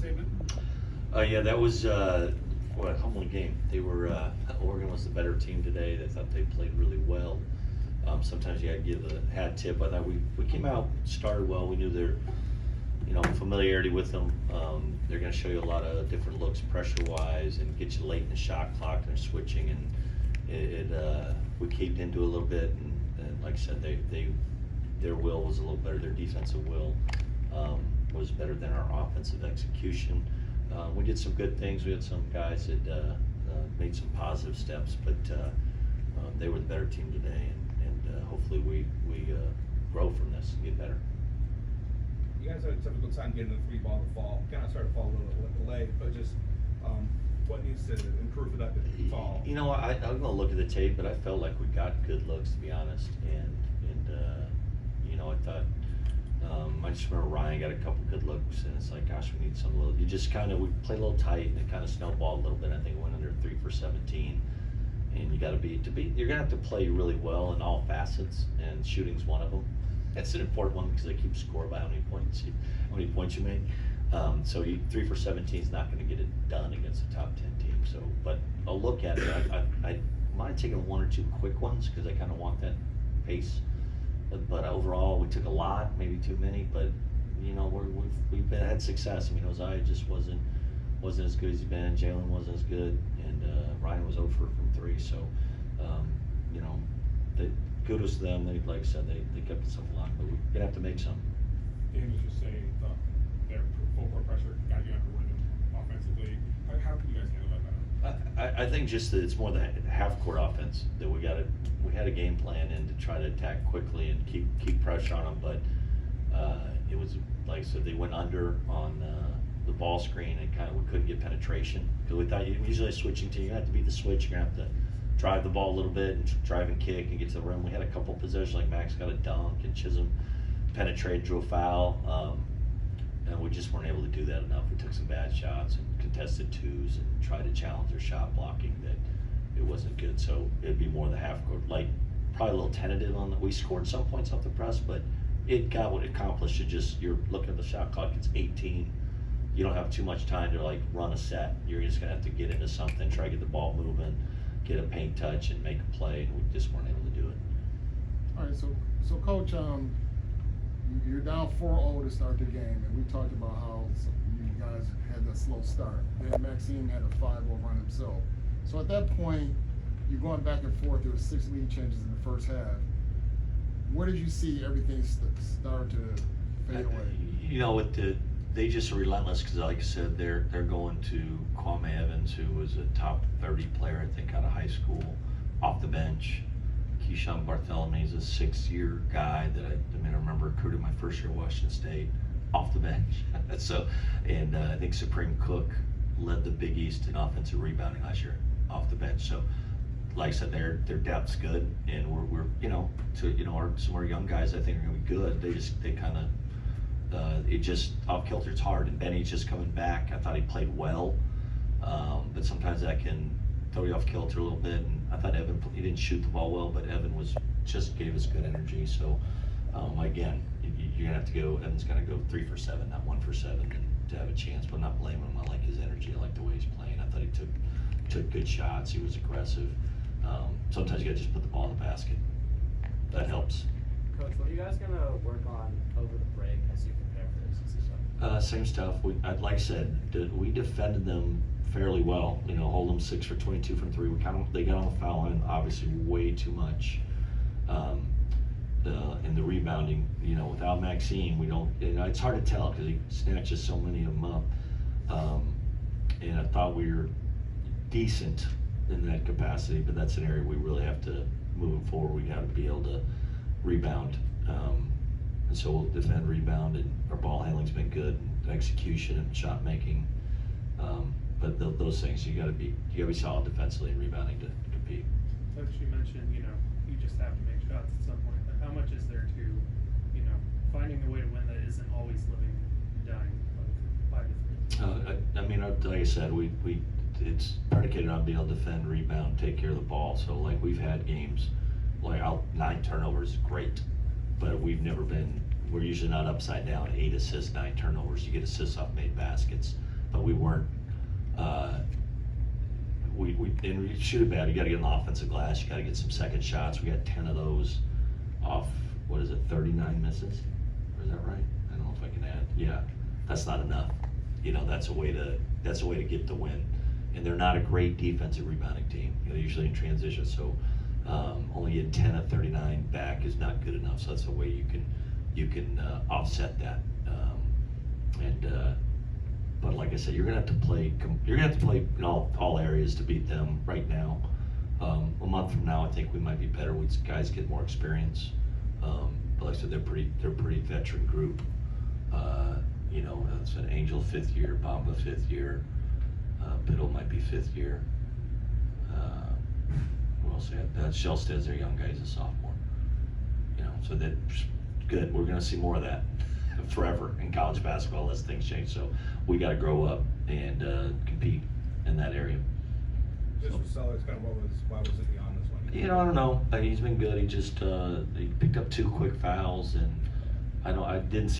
statement? Yeah, that was what a humbling game. They were Oregon was the better team today. They thought they played really well. Sometimes you had to give a hat tip. I thought we came out, started well. We knew their familiarity with them. They're going to show you a lot of different looks pressure-wise and get you late in the shot clock and switching. And we caved into it a little bit. And like I said, their will was a little better. Their defensive will was better than our offensive execution. We did some good things. We had some guys that made some positive steps, but they were the better team today. And hopefully we grow from this and get better. You guys had a typical time getting the three ball to fall. Kind of started to fall a little late, but just what needs to improve for that to fall? I'm going to look at the tape, but I felt like we got good looks, to be honest. And I thought I just remember Ryan got a couple good looks, and it's like, gosh, we need some little. You just we played a little tight, and it kind of snowballed a little bit. I think we went under 3 for 17. And you got to be you're gonna have to play really well in all facets, and shooting's one of them. That's an important one because they keep score by how many points you make. So 3 for 17 is not going to get it done against a top 10 team. So, but I'll look at it. I might take 1 or 2 quick ones because I kind of want that pace. But overall, we took a lot, maybe too many. But we've had success. I mean, Ozai just wasn't as good as he's been. Jalen wasn't as good, and Ryan was 0 from 3. So, kudos to them. Like I said, they kept us up a lot, but we're gonna have to make some. Dan was just saying their full court pressure got you under rhythm offensively. How can you guys handle that? I think just that it's more the half court offense that we had a game plan in to try to attack quickly and keep pressure on them, but it was like I said, they went under on the ball screen and we couldn't get penetration because we thought usually switching team, you have to beat the switch, you're gonna have to drive the ball a little bit and drive and kick and get to the rim. We had a couple positions like Max got a dunk and Chisholm penetrated, drew a foul, and we just weren't able to do that enough. We took some bad shots and contested twos and tried to challenge their shot blocking that it wasn't good. So it'd be more the half court, like probably a little tentative on that. We scored some points off the press, but it got what it accomplished. You're looking at the shot clock, it's 18. You don't have too much time to run a set. You're just gonna have to get into something, try to get the ball moving, get a paint touch and make a play, and we just weren't able to do it. All right, so Coach, you're down 4-0 to start the game, and we talked about how you guys had that slow start. Then Maxime had a 5-0 run himself. So at that point, you're going back and forth. There were 6 lead changes in the first half. Where did you see everything start to fade away? They just are relentless because, like I said, they're going to Kwame Evans, who was a top 30 player, I think, out of high school, off the bench. Keyshawn Barthelemy is a 6-year guy that I remember recruited my first year at Washington State, off the bench. And I think Supreme Cook led the Big East in offensive rebounding last year, off the bench. So, like I said, their depth's good, and we're some of our young guys I think are going to be good. They kind of. It just off kilter. It's hard, and Benny's just coming back. I thought he played well, but sometimes that can throw you off kilter a little bit. And I thought Evan, he didn't shoot the ball well, but Evan just gave us good energy. So again, you're gonna have to go. Evan's gonna go 3 for 7, not 1 for 7, and to have a chance. But I'm not blaming him. I like his energy. I like the way he's playing. I thought he took good shots. He was aggressive. Sometimes you gotta just put the ball in the basket. That helps. Coach, what are you guys gonna work on over the break as you prepare for this season? Same stuff. Like I said, we defended them fairly well. Hold them 6 for 22 from 3. They got on the foul line, obviously way too much. In the rebounding, without Maxime, we don't. It's hard to tell because he snatches so many of them up. And I thought we were decent in that capacity, but that's an area we really have to moving forward. We got to be able to rebound, and so we'll defend, rebound, and our ball handling's been good, execution and shot making. But those things you got to be solid defensively and rebounding to compete. Coach, you mentioned you just have to make shots at some point. But how much is there to finding a way to win that isn't always living and dying like 5 to 3? Like I said, it's predicated on being able to defend, rebound, take care of the ball. So we've had games. 9 turnovers is great, but we're usually not upside down. 8 assists, 9 turnovers. You get assists off made baskets. but we weren't, and we shoot it bad, you gotta get an offensive glass, you gotta get some second shots, we got 10 of those off, what is it, 39 misses? Or is that right? I don't know if I can add, yeah, that's not enough. You know, that's a way to get the win. And they're not a great defensive rebounding team, you know, usually in transition, so, only getting 10 of 39 back is not good enough, so that's a way you can offset that. But like I said, you're gonna have to play in all areas to beat them right now. A month from now, I think we might be better once guys get more experience. But like I said, they're pretty veteran group. You know, it's an Angel 5th year, Bamba 5th year, Biddle might be 5th year. Who else? Shellstead's their young guy, he's a sophomore. You know, so that's good. We're gonna see more of that forever in college basketball as things change. So we got to grow up and compete in that area. Just for Sellers, kind of why wasn't he on this one? You know, I don't know. He's been good. He just he picked up 2 quick fouls, and I didn't see